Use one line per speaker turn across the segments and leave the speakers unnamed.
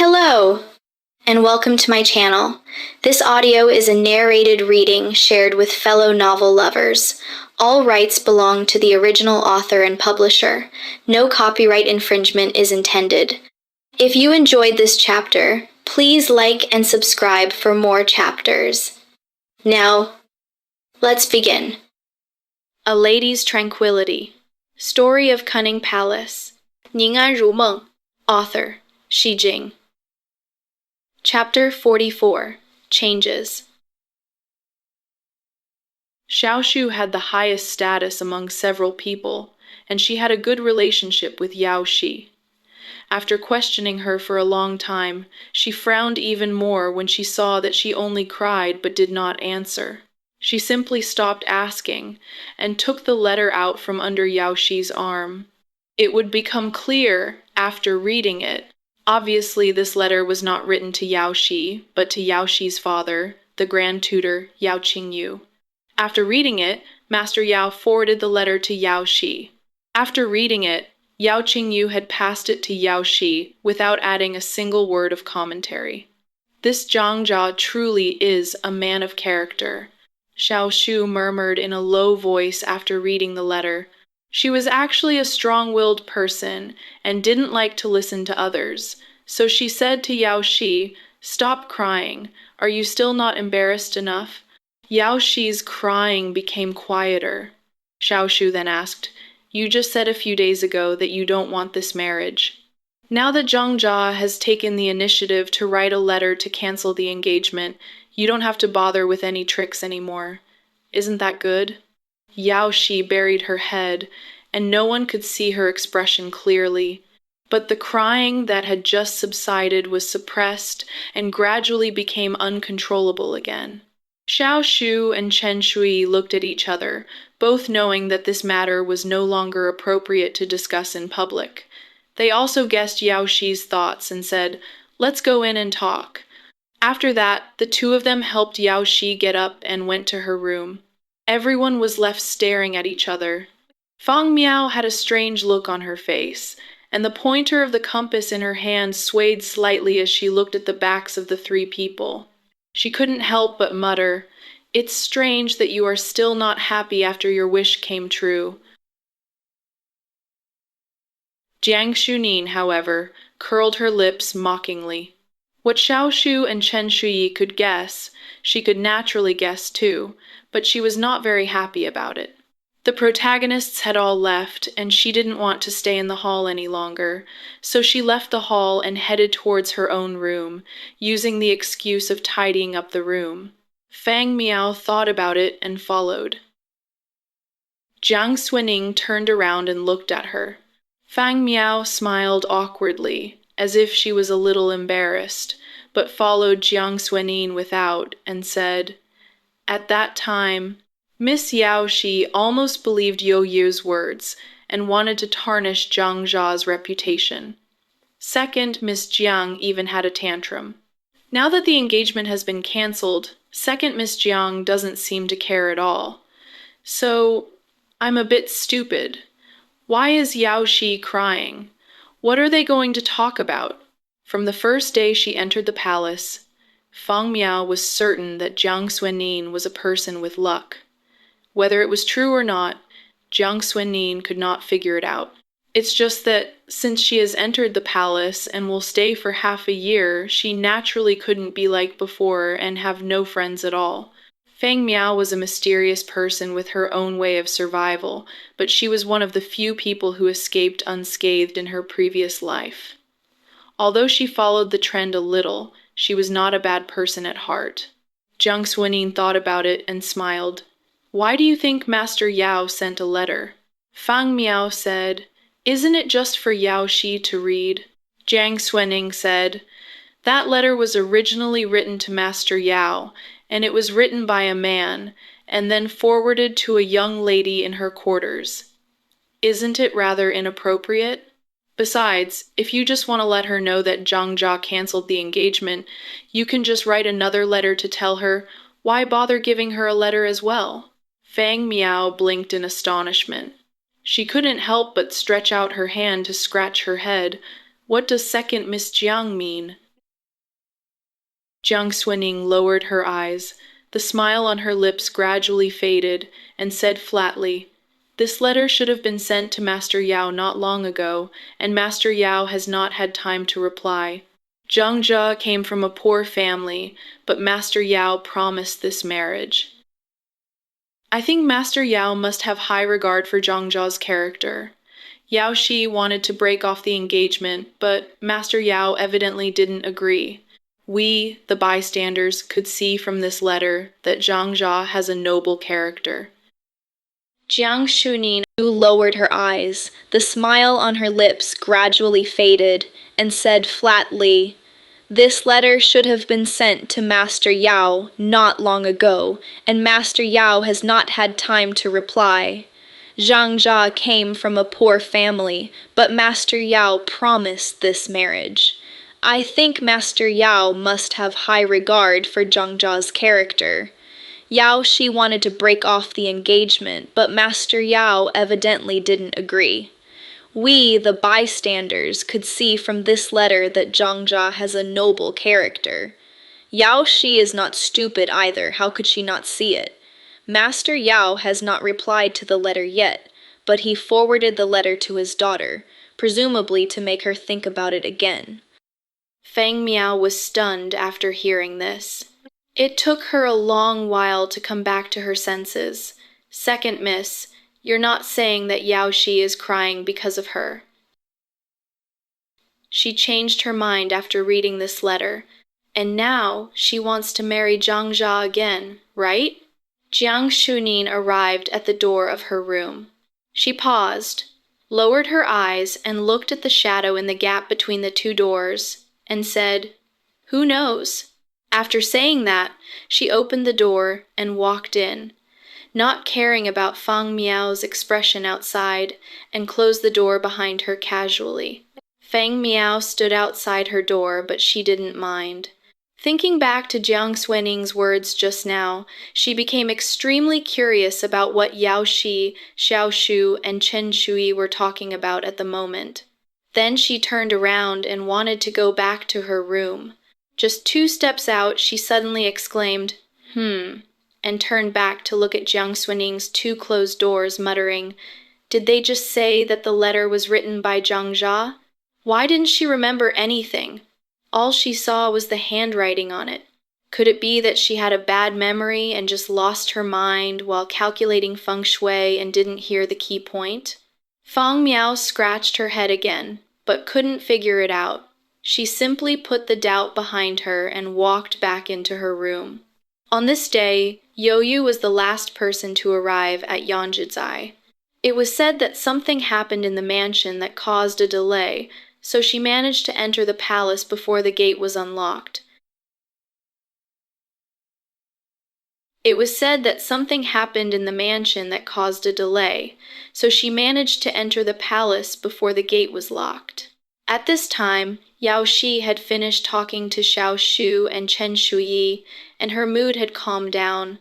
Hello, and welcome to my channel. This audio is a narrated reading shared with fellow novel lovers. All rights belong to the original author and publisher. No copyright infringement is intended. If you enjoyed this chapter, please like and subscribe for more chapters. Now, let's begin. A Lady's Tranquility. Story of Kunning Palace. 宁安如梦. Author, Shi Jing. Chapter 44. Changes.
Xiaoshu had the highest status among several people, and she had a good relationship with Yao Shi. After questioning her for a long time, she frowned even more when she saw that she only cried but did not answer. She simply stopped asking, and took the letter out from under Yao Shi's arm. It would become clear, after reading it. Obviously, this letter was not written to Yao Shi, but to Yao Shi's father, the Grand Tutor, Yao Qingyu. After reading it, Master Yao forwarded the letter to Yao Shi. After reading it, Yao Qingyu had passed it to Yao Shi without adding a single word of commentary. This Zhang Jia truly is a man of character, Xiaoshu murmured in a low voice after reading the letter. She was actually a strong-willed person and didn't like to listen to others, so she said to Yao Shi, "Stop crying. Are you still not embarrassed enough?" Yao Shi's crying became quieter. Xiaoshu then asked, "You just said a few days ago that you don't want this marriage. Now that Zhang Jia has taken the initiative to write a letter to cancel the engagement, you don't have to bother with any tricks anymore. Isn't that good?" Yao Shi buried her head, and no one could see her expression clearly. But the crying that had just subsided was suppressed and gradually became uncontrollable again. Xiaoshu and Chen Shui looked at each other, both knowing that this matter was no longer appropriate to discuss in public. They also guessed Yao Shi's thoughts and said, "Let's go in and talk." After that, the two of them helped Yao Shi get up and went to her room. Everyone was left staring at each other. Fang Miao had a strange look on her face, and the pointer of the compass in her hand swayed slightly as she looked at the backs of the three people. She couldn't help but mutter, "It's strange that you are still not happy after your wish came true." Jiang Shunin, however, curled her lips mockingly. What Xiaoshu and Chen Shui could guess, she could naturally guess too, but she was not very happy about it. The protagonists had all left, and she didn't want to stay in the hall any longer, so she left the hall and headed towards her own room, using the excuse of tidying up the room. Fang Miao thought about it and followed. Jiang Xuening turned around and looked at her. Fang Miao smiled awkwardly, as if she was a little embarrassed, but followed Jiang Xuening without and said, "At that time, Miss Yao Shi almost believed You Yu's words and wanted to tarnish Zhang Jia's reputation. Second Miss Jiang even had a tantrum. Now that the engagement has been cancelled, second Miss Jiang doesn't seem to care at all. So, I'm a bit stupid. Why is Yao Shi crying? What are they going to talk about?" From the first day she entered the palace, Fang Miao was certain that Jiang Xuenin was a person with luck. Whether it was true or not, Jiang Xuenin could not figure it out. It's just that, since she has entered the palace and will stay for half a year, she naturally couldn't be like before and have no friends at all. Fang Miao was a mysterious person with her own way of survival, but she was one of the few people who escaped unscathed in her previous life. Although she followed the trend a little, she was not a bad person at heart. Jiang Xuenin thought about it and smiled. "Why do you think Master Yao sent a letter?" Fang Miao said, "Isn't it just for Yao Shi to read?" Jiang Xuening said, "That letter was originally written to Master Yao, and it was written by a man, and then forwarded to a young lady in her quarters. Isn't it rather inappropriate? Besides, if you just want to let her know that Zhang Jia cancelled the engagement, you can just write another letter to tell her. Why bother giving her a letter as well?" Fang Miao blinked in astonishment. She couldn't help but stretch out her hand to scratch her head. What does second Miss Jiang mean? Jiang Xuning lowered her eyes. The smile on her lips gradually faded, and said flatly, "This letter should have been sent to Master Yao not long ago, and Master Yao has not had time to reply. Zhang Jia came from a poor family, but Master Yao promised this marriage." I think Master Yao must have high regard for Zhang Jia's character. Yao Shi wanted to break off the engagement, but Master Yao evidently didn't agree. We, the bystanders, could see from this letter that Zhang Jia has a noble character.
Jiang Shunin lowered her eyes. The smile on her lips gradually faded, and said flatly, "This letter should have been sent to Master Yao not long ago, and Master Yao has not had time to reply. Zhang Jia came from a poor family, but Master Yao promised this marriage. I think Master Yao must have high regard for Zhang Jia's character. Yao Shi wanted to break off the engagement, but Master Yao evidently didn't agree. We, the bystanders, could see from this letter that Zhang Jia has a noble character. Yao Shi is not stupid either, how could she not see it? Master Yao has not replied to the letter yet, but he forwarded the letter to his daughter, presumably to make her think about it again."
Fang Miao was stunned after hearing this. It took her a long while to come back to her senses. "Second, miss, you're not saying that Yao Shi is crying because of her?" She changed her mind after reading this letter, and now she wants to marry Zhang Jia again, right? Jiang Shunin arrived at the door of her room. She paused, lowered her eyes, and looked at the shadow in the gap between the two doors, and said, "Who knows?" After saying that, she opened the door and walked in, not caring about Fang Miao's expression outside, and closed the door behind her casually. Fang Miao stood outside her door, but she didn't mind. Thinking back to Jiang Xuening's words just now, she became extremely curious about what Yao Shi, Xiao Shu, and Chen Shui were talking about at the moment. Then she turned around and wanted to go back to her room. Just 2 steps out, she suddenly exclaimed, and turned back to look at Jiang Xuening's 2 closed doors, muttering, "Did they just say that the letter was written by Zhang Jia? Why didn't she remember anything? All she saw was the handwriting on it. Could it be that she had a bad memory and just lost her mind while calculating feng shui and didn't hear the key point?" Fang Miao scratched her head again, but couldn't figure it out. She simply put the doubt behind her and walked back into her room. On this day, Youyu was the last person to arrive at Yanzhizai. It was said that something happened in the mansion that caused a delay, so she managed to enter the palace before the gate was unlocked. It was said that something happened in the mansion that caused a delay, so she managed to enter the palace before the gate was locked. At this time, Yao Shi had finished talking to Xiao Shu and Chen Shuyi, and her mood had calmed down.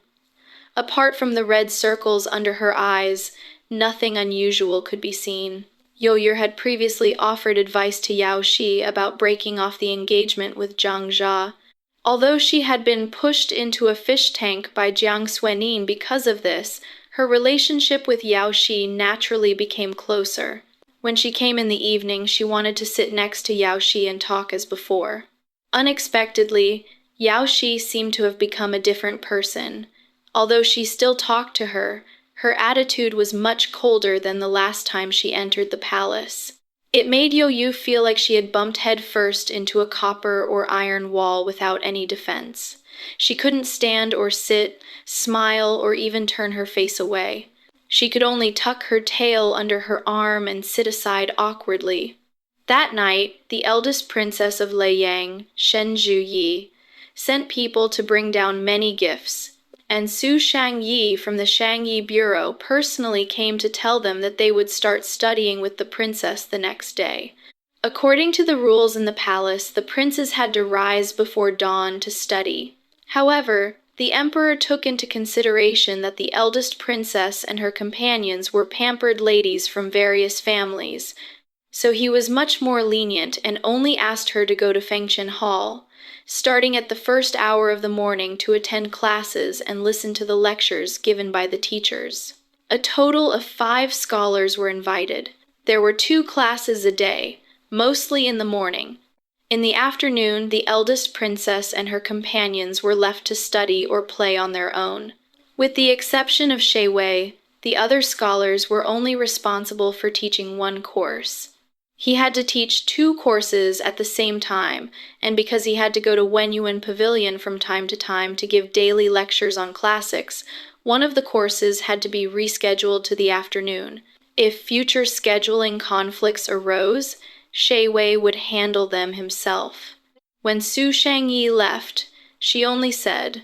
Apart from the red circles under her eyes, nothing unusual could be seen. Youyu had previously offered advice to Yao Shi about breaking off the engagement with Zhang Jia. Although she had been pushed into a fish tank by Jiang Xuenin because of this, her relationship with Yao Shi naturally became closer. When she came in the evening, she wanted to sit next to Yao Shi and talk as before. Unexpectedly, Yao Shi seemed to have become a different person. Although she still talked to her, her attitude was much colder than the last time she entered the palace. It made Youyu feel like she had bumped headfirst into a copper or iron wall without any defense. She couldn't stand or sit, smile, or even turn her face away. She could only tuck her tail under her arm and sit aside awkwardly. That night, the eldest princess of Leyang, Shen Zhuyi, sent people to bring down many gifts, and Su Shangyi from the Shangyi Bureau personally came to tell them that they would start studying with the princess the next day. According to the rules in the palace, the princes had to rise before dawn to study. However, the emperor took into consideration that the eldest princess and her companions were pampered ladies from various families,
so he was much more lenient and only asked her to go to Fengchen Hall, starting at the first hour of the morning to attend classes and listen to the lectures given by the teachers. A total of 5 scholars were invited. There were 2 classes a day, mostly in the morning. In the afternoon, the eldest princess and her companions were left to study or play on their own. With the exception of Shi Wei, the other scholars were only responsible for teaching 1 course. He had to teach 2 courses at the same time, and because he had to go to Wenyuan Pavilion from time to give daily lectures on classics, one of the courses had to be rescheduled to the afternoon. If future scheduling conflicts arose, Shi Wei would handle them himself. When Su Shangyi left, she only said,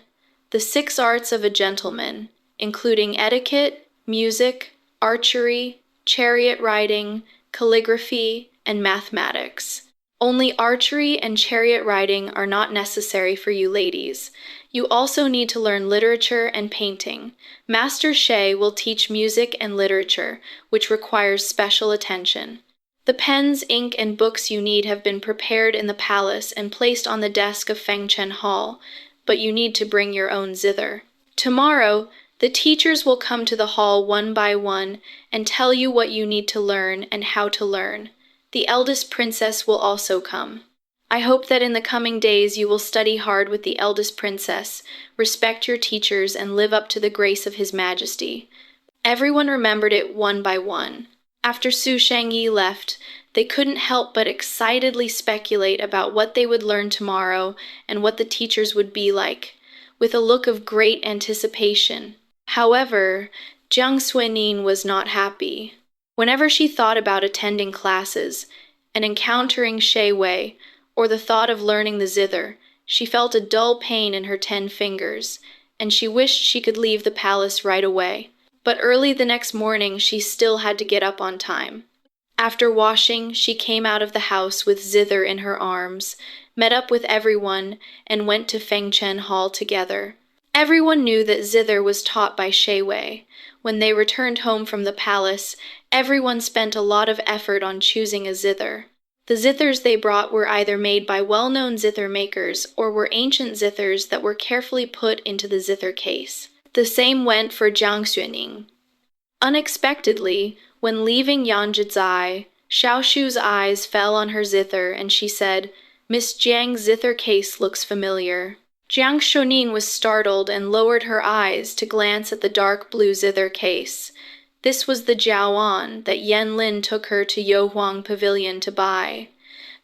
"The 6 arts of a gentleman, including etiquette, music, archery, chariot riding, calligraphy, and mathematics. Only archery and chariot riding are not necessary for you ladies. You also need to learn literature and painting. Master Shi will teach music and literature, which requires special attention. The pens, ink, and books you need have been prepared in the palace and placed on the desk of Fengchen Hall, but you need to bring your own zither. Tomorrow, the teachers will come to the hall one by one and tell you what you need to learn and how to learn. The eldest princess will also come. I hope that in the coming days you will study hard with the eldest princess, respect your teachers, and live up to the grace of His Majesty." Everyone remembered it one by one. After Su Shangyi left, they couldn't help but excitedly speculate about what they would learn tomorrow and what the teachers would be like, with a look of great anticipation. However, Jiang Suinin was not happy. Whenever she thought about attending classes and encountering Shi Wei, or the thought of learning the zither, she felt a dull pain in her 10 fingers, and she wished she could leave the palace right away. But early the next morning she still had to get up on time. After washing, she came out of the house with zither in her arms, met up with everyone, and went to Fengchen Hall together. Everyone knew that zither was taught by Shi Wei. When they returned home from the palace, everyone spent a lot of effort on choosing a zither. The zithers they brought were either made by well-known zither makers or were ancient zithers that were carefully put into the zither case. The same went for Jiang Xuening. Unexpectedly, when leaving Yanzhizai, Xiaoshu's eyes fell on her zither and she said, "Miss Jiang's zither case looks familiar." Jiang Xuening was startled and lowered her eyes to glance at the dark blue zither case. This was the Jiaoan that Yan Lin took her to Youhuang Pavilion to buy.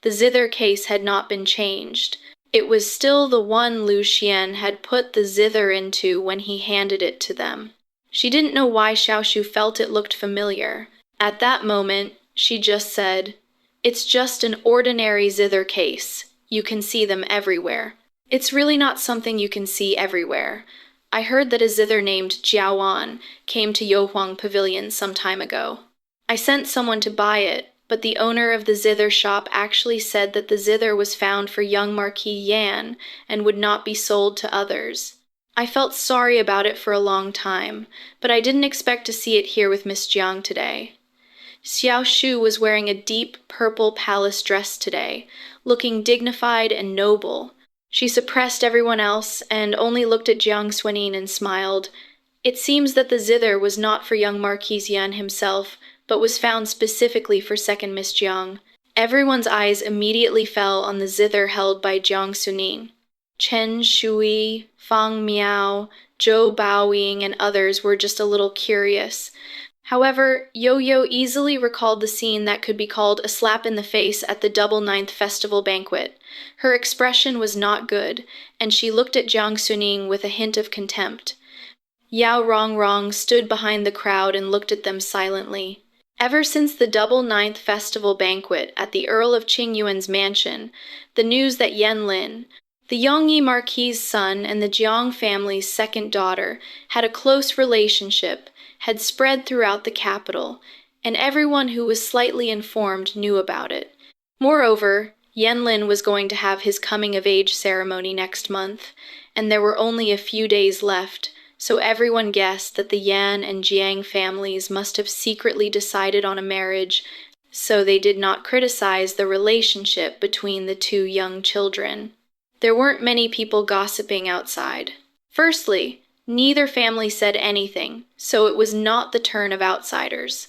The zither case had not been changed. It was still the one Lu Xian had put the zither into when he handed it to them. She didn't know why Xiaoshu felt it looked familiar. At that moment, she just said, "It's just an ordinary zither case. You can see them everywhere." "It's really not something you can see everywhere. I heard that a zither named Jiaoan came to Youhuang Pavilion some time ago. I sent someone to buy it, but the owner of the zither shop actually said that the zither was found for young Marquis Yan and would not be sold to others. I felt sorry about it for a long time, but I didn't expect to see it here with Miss Jiang today." Xiao Shu was wearing a deep purple palace dress today, looking dignified and noble. She suppressed everyone else and only looked at Jiang Xuenin and smiled. It seems that the zither was not for young Marquis Yan himself, but was found specifically for second Miss Jiang. Everyone's eyes immediately fell on the zither held by Jiang Xuenin. Chen Shui, Fang Miao, Zhou Baoying, and others were just a little curious. However, Yo-Yo easily recalled the scene that could be called a slap in the face at the Double Ninth Festival banquet. Her expression was not good, and she looked at Jiang Xuening with a hint of contempt. Yao Rongrong stood behind the crowd and looked at them silently. Ever since the Double Ninth Festival banquet at the Earl of Qingyuan's mansion, the news that Yan Lin, the Yongyi Marquis' son and the Jiang family's second daughter, had a close relationship, had spread throughout the capital, and everyone who was slightly informed knew about it. Moreover, Yan Lin was going to have his coming-of-age ceremony next month, and there were only a few days left, so everyone guessed that the Yan and Jiang families must have secretly decided on a marriage so they did not criticize the relationship between the two young children. There weren't many people gossiping outside. Firstly, neither family said anything, so it was not the turn of outsiders.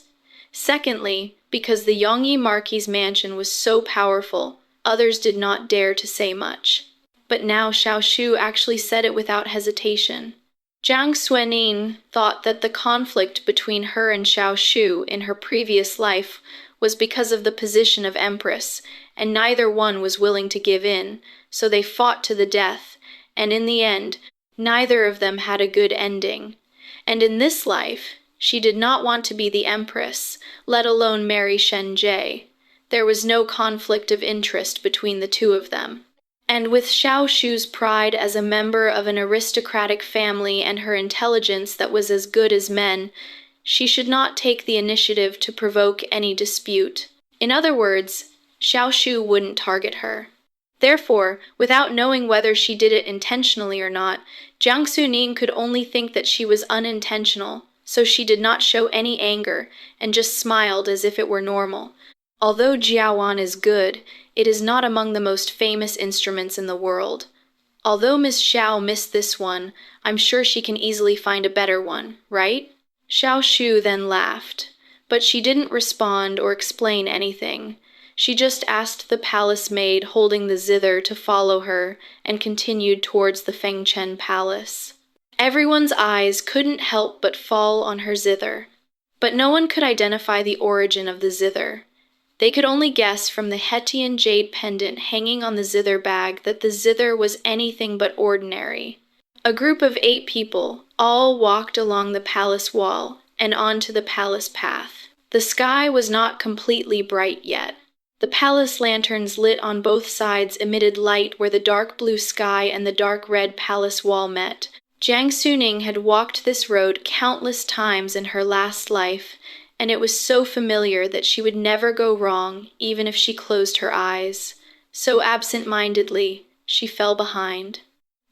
Secondly, because the Yongyi Marquis' mansion was so powerful, others did not dare to say much. But now Xiaoshu actually said it without hesitation. Jiang Xuenin thought that the conflict between her and Xiaoshu in her previous life was because of the position of empress, and neither one was willing to give in, so they fought to the death, and in the end, neither of them had a good ending. And in this life, she did not want to be the empress, let alone marry Shen Jie. There was no conflict of interest between the two of them. And with Xiaoshu's pride as a member of an aristocratic family and her intelligence that was as good as men, she should not take the initiative to provoke any dispute. In other words, Xiaoshu wouldn't target her. Therefore, without knowing whether she did it intentionally or not, Jiang Xuening could only think that she was unintentional, so she did not show any anger and just smiled as if it were normal. Although Jiawan is good, it is not among the most famous instruments in the world. Although Miss Xiao missed this one, I'm sure she can easily find a better one, right? Xiaoshu then laughed, but she didn't respond or explain anything. She just asked the palace maid holding the zither to follow her and continued towards the Fengchen Palace. Everyone's eyes couldn't help but fall on her zither, but no one could identify the origin of the zither. They could only guess from the Hetian jade pendant hanging on the zither bag that the zither was anything but ordinary. A group of 8 people all walked along the palace wall and onto the palace path. The sky was not completely bright yet. The palace lanterns lit on both sides emitted light where the dark blue sky and the dark red palace wall met. Jiang Xuening had walked this road countless times in her last life, and it was so familiar that she would never go wrong even if she closed her eyes. So absent-mindedly, she fell behind.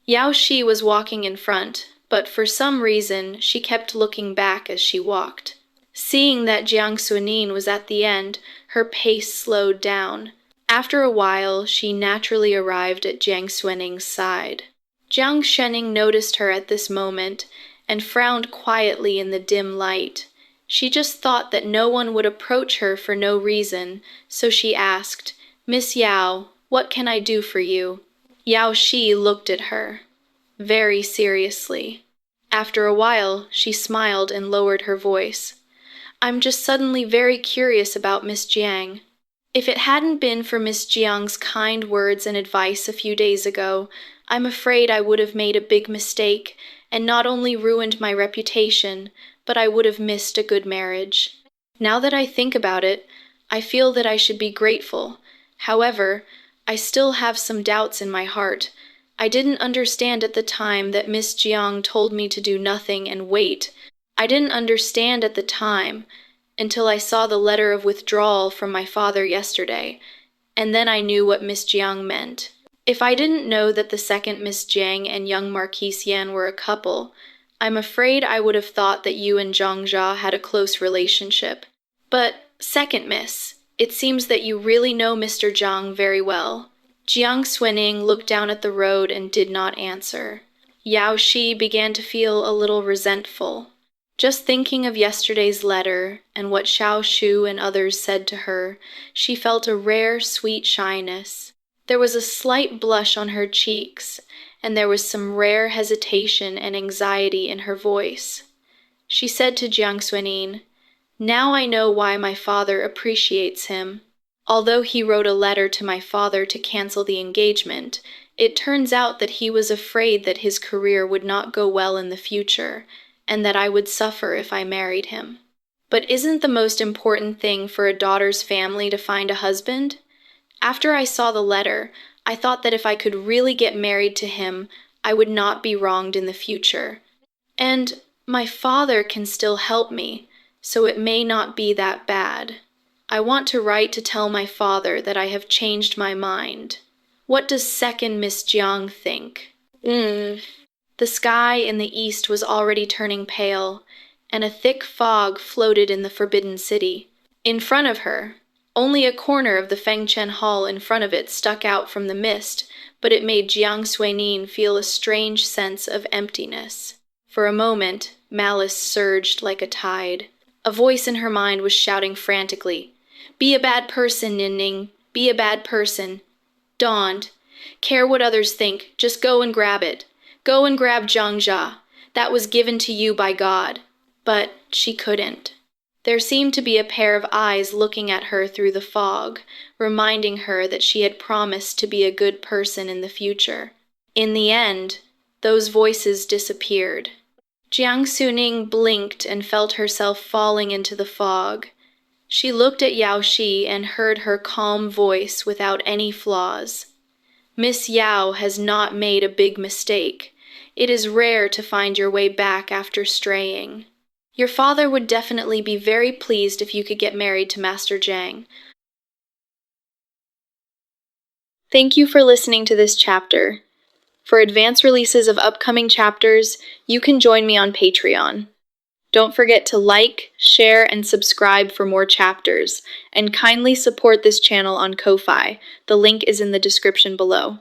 Yao Shi was walking in front, but for some reason she kept looking back as she walked. Seeing that Jiang Xuenin was at the end, her pace slowed down. After a while, she naturally arrived at Jiang Xuening's side. Jiang Xuening noticed her at this moment and frowned quietly in the dim light. She just thought that no one would approach her for no reason, so she asked, "Miss Yao, what can I do for you?" Yao Shi looked at her, very seriously. After a while, she smiled and lowered her voice. "I'm just suddenly very curious about Miss Jiang. If it hadn't been for Miss Jiang's kind words and advice a few days ago, I'm afraid I would have made a big mistake and not only ruined my reputation, but I would have missed a good marriage. Now that I think about it, I feel that I should be grateful. However, I still have some doubts in my heart. I didn't understand at the time that Miss Jiang told me to do nothing and wait. I didn't understand at the time until I saw the letter of withdrawal from my father yesterday, and then I knew what Miss Jiang meant. If I didn't know that the second Miss Jiang and young Marquis Yan were a couple, I'm afraid I would have thought that you and Zhang Jia had a close relationship. But, second miss, it seems that you really know Mr. Zhang very well." Jiang Xuening looked down at the road and did not answer. Yao Shi began to feel a little resentful. Just thinking of yesterday's letter and what Xiaoshu and others said to her, she felt a rare, sweet shyness. There was a slight blush on her cheeks, and there was some rare hesitation and anxiety in her voice. She said to Jiang Xuenin, "Now I know why my father appreciates him. Although he wrote a letter to my father to cancel the engagement, it turns out that he was afraid that his career would not go well in the future, and that I would suffer if I married him. But isn't the most important thing for a daughter's family to find a husband? After I saw the letter, I thought that if I could really get married to him, I would not be wronged in the future. And my father can still help me, so it may not be that bad. I want to write to tell my father that I have changed my mind. What does second Miss Jiang think?" The sky in the east was already turning pale, and a thick fog floated in the Forbidden City. In front of her, Only a corner of the Fengchen Hall in front of it stuck out from the mist, but it made Jiang Suinin feel a strange sense of emptiness. For a moment, malice surged like a tide. A voice in her mind was shouting frantically, "Be a bad person, Ning. Be a bad person. Don't care what others think. Just go and grab it. Go and grab Zhangzha. That was given to you by God." But she couldn't. There seemed to be a pair of eyes looking at her through the fog, reminding her that she had promised to be a good person in the future. In the end, those voices disappeared. Jiang Suning blinked and felt herself falling into the fog. She looked at Yao Shi and heard her calm voice without any flaws. "Miss Yao has not made a big mistake. It is rare to find your way back after straying. Your father would definitely be very pleased if you could get married to Master Zhang." Thank you for listening to this chapter. For advance releases of upcoming chapters, you can join me on Patreon. Don't forget to like, share, and subscribe for more chapters, and kindly support this channel on Ko-Fi. The link is in the description below.